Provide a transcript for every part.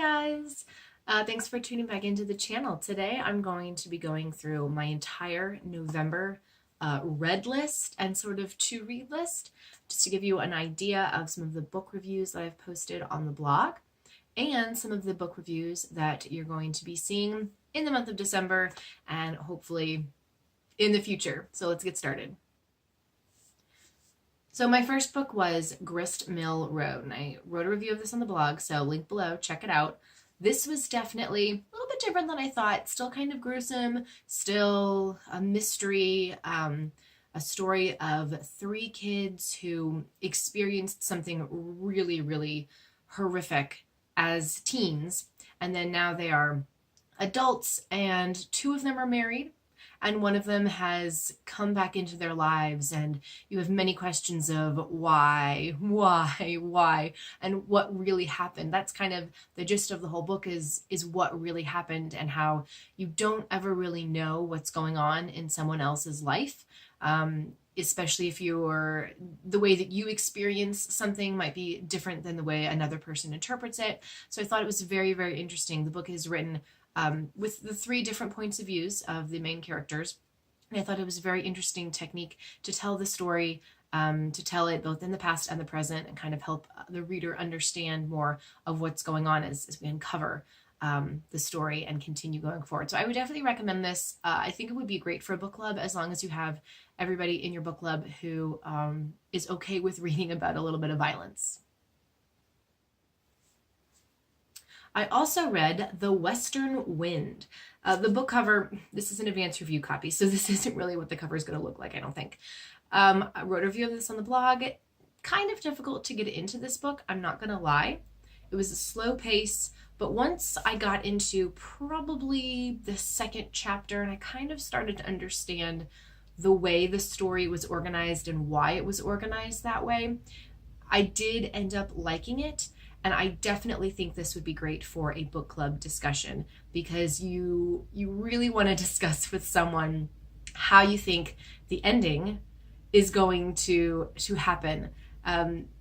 guys! Thanks for tuning back into the channel. Today I'm going to be going through my entire November read list and sort of to-read list, just to give you an idea of some of the book reviews that I've posted on the blog and some of the book reviews that you're going to be seeing in the month of December and hopefully in the future. So let's get started. So my first book was Grist Mill Road, and I wrote a review of this on the blog, so link below, check it out. This was definitely a little bit different than I thought, still kind of gruesome, still a mystery, a story of three kids who experienced something really, really horrific as teens, and then now they are adults, and two of them are married. And one of them has come back into their lives, and you have many questions of why, and what really happened. That's kind of the gist of the whole book is what really happened and how you don't ever really know what's going on in someone else's life, especially if the way that you experience something might be different than the way another person interprets it. So I thought it was very, very interesting. The book is written with the three different points of views of the main characters. And I thought it was a very interesting technique to tell the story, to tell it both in the past and the present, and kind of help the reader understand more of what's going on as we uncover the story and continue going forward. So I would definitely recommend this. I think it would be great for a book club, as long as you have everybody in your book club who is okay with reading about a little bit of violence. I also read The Western Wind. The book cover, this is an advanced review copy, so this isn't really what the cover is going to look like, I don't think. I wrote a review of this on the blog. Kind of difficult to get into this book, I'm not going to lie. It was a slow pace, but once I got into probably the second chapter and I kind of started to understand the way the story was organized and why it was organized that way, I did end up liking it. And I definitely think this would be great for a book club discussion, because you really want to discuss with someone how you think the ending is going to happen.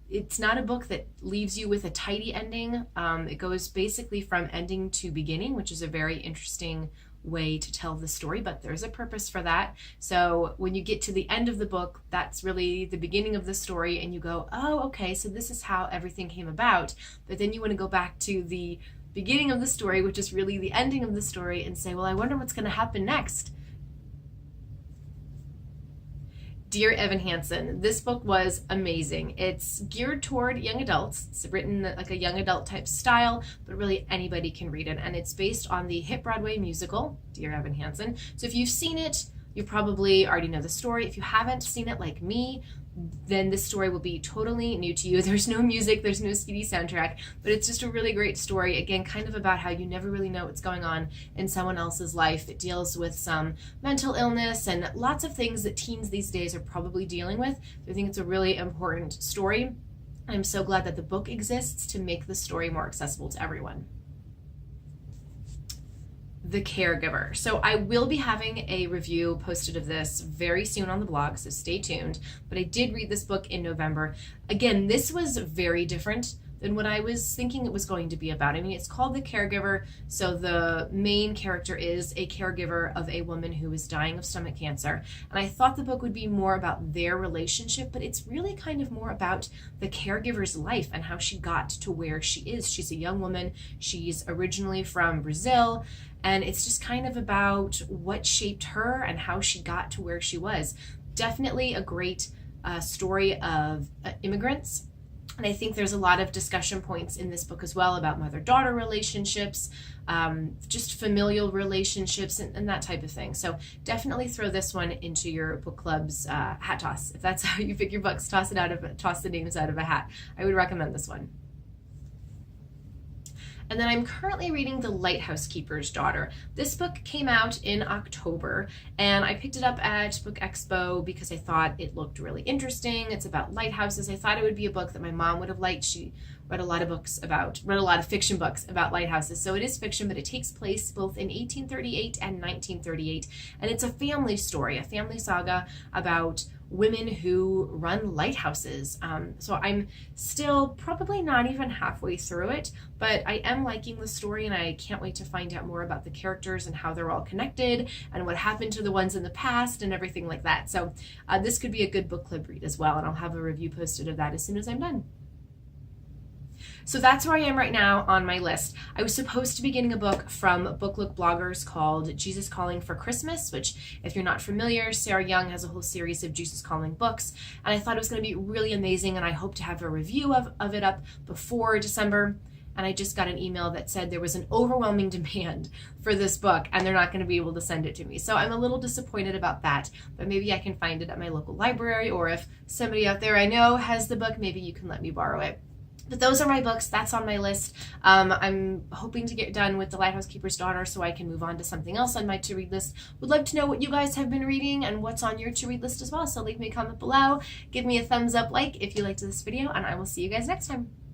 It's not a book that leaves you with a tidy ending. It goes basically from ending to beginning, which is a very interesting way to tell the story, but there's a purpose for that. So when you get to the end of the book, that's really the beginning of the story, and you go, oh, okay, so this is how everything came about. But then you want to go back to the beginning of the story, which is really the ending of the story, and say, well, I wonder what's going to happen next. Dear Evan Hansen. This book was amazing. It's geared toward young adults. It's written like a young adult type style, but really anybody can read it. And it's based on the hit Broadway musical, Dear Evan Hansen. So if you've seen it, you probably already know the story. If you haven't seen it like me, then this story will be totally new to you. There's no music, there's no CD soundtrack, but it's just a really great story. Again, kind of about how you never really know what's going on in someone else's life. It deals with some mental illness and lots of things that teens these days are probably dealing with. I think it's a really important story. I'm so glad that the book exists to make the story more accessible to everyone. The Caregiver. So I will be having a review posted of this very soon on the blog, so stay tuned. But I did read this book in November. Again, this was very different than what I was thinking it was going to be about. I mean, it's called The Caregiver, so the main character is a caregiver of a woman who is dying of stomach cancer. And I thought the book would be more about their relationship, but it's really kind of more about the caregiver's life and how she got to where she is. She's a young woman. She's originally from Brazil, and it's just kind of about what shaped her and how she got to where she was. Definitely a great story of immigrants. And I think there's a lot of discussion points in this book as well about mother-daughter relationships, just familial relationships, and that type of thing. So definitely throw this one into your book club's hat toss. If that's how you pick your books, toss the names out of a hat. I would recommend this one. And then I'm currently reading The Lighthouse Keeper's Daughter. This book came out in October, and I picked it up at Book Expo because I thought it looked really interesting. It's about lighthouses. I thought it would be a book that my mom would have liked. She read a lot of fiction books about lighthouses. So it is fiction, but it takes place both in 1838 and 1938. And it's a family story, a family saga about women who run lighthouses. So I'm still probably not even halfway through it, but I am liking the story, and I can't wait to find out more about the characters and how they're all connected and what happened to the ones in the past and everything like that. So this could be a good book club read as well, and I'll have a review posted of that as soon as I'm done. So that's where I am right now on my list. I was supposed to be getting a book from Book Look bloggers called Jesus Calling for Christmas, which, if you're not familiar, Sarah Young has a whole series of Jesus Calling books, and I thought it was going to be really amazing, and I hope to have a review of it up before December. And I just got an email that said there was an overwhelming demand for this book, and they're not going to be able to send it to me. So I'm a little disappointed about that, but maybe I can find it at my local library, or if somebody out there I know has the book, maybe you can let me borrow it. But those are my books. That's on my list. I'm hoping to get done with The Lighthouse Keeper's Daughter so I can move on to something else on my to-read list. Would love to know what you guys have been reading and what's on your to-read list as well. So leave me a comment below. Give me a thumbs up, like if you liked this video, and I will see you guys next time.